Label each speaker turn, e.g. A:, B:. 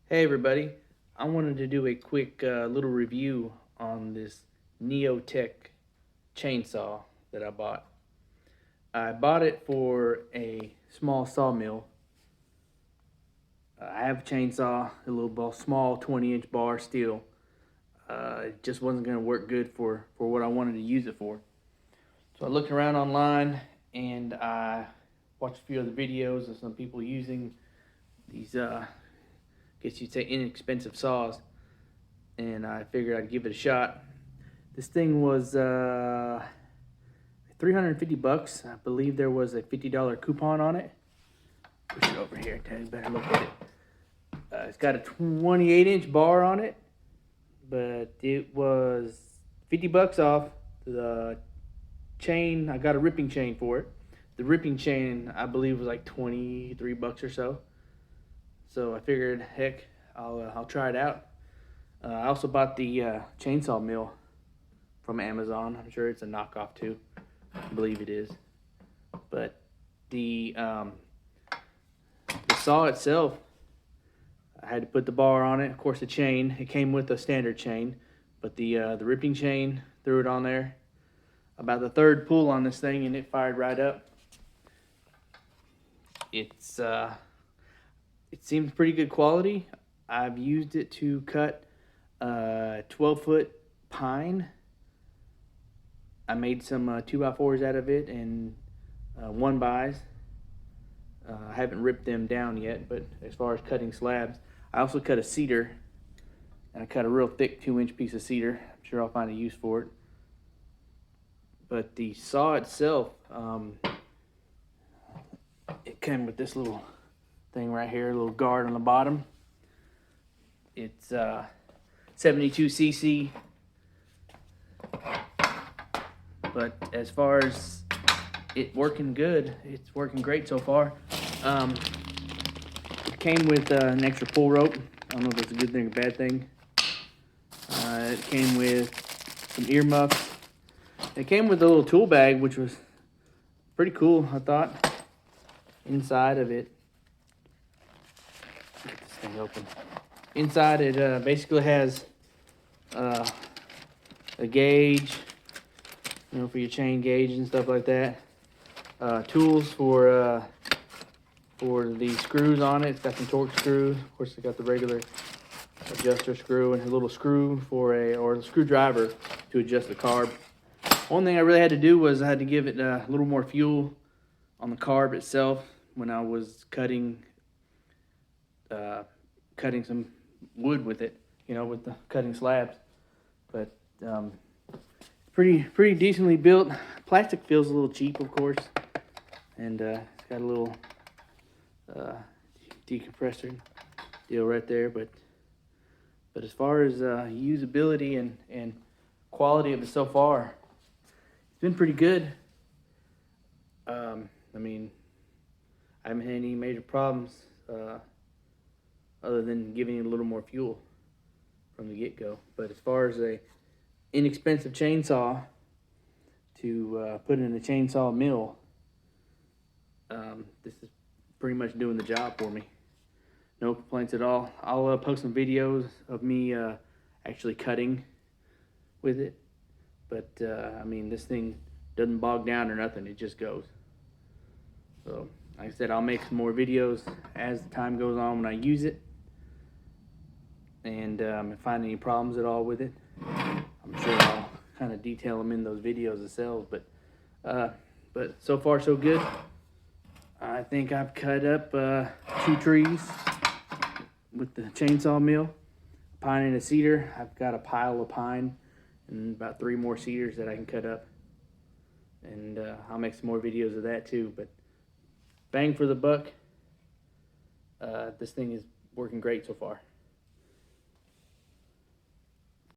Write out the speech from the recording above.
A: Hey everybody, I wanted to do a quick little review on this Neotec chainsaw that I bought. I bought it for a small sawmill. I have a chainsaw, a little small 20-inch bar steel. It just wasn't going to work good for what I wanted to use it for. So I looked around online and I watched a few other videos of some people using these guess you'd say inexpensive saws, and I figured I'd give it a shot. This thing was $350. I believe there was a $50 coupon on it. Push it over here, Ted. You better look at it. It's got a 28-inch bar on it, but it was $50 off. The chain, I got a ripping chain for it. The ripping chain, I believe, was like $23 or so. So I figured, heck, I'll try it out. I also bought the chainsaw mill from Amazon. I'm sure it's a knockoff too. I believe it is. But the saw itself, I had to put the bar on it. Of course, the chain. It came with a standard chain, but the ripping chain, threw it on there. About the third pull on this thing, and it fired right up. It seems pretty good quality. I've used it to cut 12-foot pine. I made some 2x4s out of it and 1x. I haven't ripped them down yet, but as far as cutting slabs, I also cut a cedar, and I cut a real thick 2-inch piece of cedar. I'm sure I'll find a use for it. But the saw itself, it came with this little thing right here, a little guard on the bottom. It's 72cc, but as far as it working good, it's working great so far. It came with an extra pull rope. I don't know if it's a good thing or bad thing. It came with some earmuffs. It came with a little tool bag, which was pretty cool, I thought. Inside of it, get this thing open. Inside it basically has a gauge, for your chain gauge and stuff like that. Tools for the screws on it. It's got some torque screws. Of course, it's got the regular adjuster screw and a little screw or a screwdriver to adjust the carb. One thing I really had to do was I had to give it a little more fuel on the carb itself when I was cutting some wood with it, with the cutting slabs. But pretty decently built. Plastic feels a little cheap, of course, and it's got a little decompressor deal right there. But as far as usability and quality of it so far, it's been pretty good. I haven't had any major problems other than giving it a little more fuel from the get-go. But as far as a inexpensive chainsaw to put in a chainsaw mill, this is pretty much doing the job for me. No complaints at all. I'll post some videos of me actually cutting with it. But this thing doesn't bog down or nothing. It just goes. So, like I said, I'll make some more videos as the time goes on when I use it. And if I find any problems at all with it, I'm sure I'll kind of detail them in those videos themselves. But so far so good. I think I've cut up 2 trees with the chainsaw mill, a pine and a cedar. I've got a pile of pine and about 3 more cedars that I can cut up. And I'll make some more videos of that too. But bang for the buck, this thing is working great so far.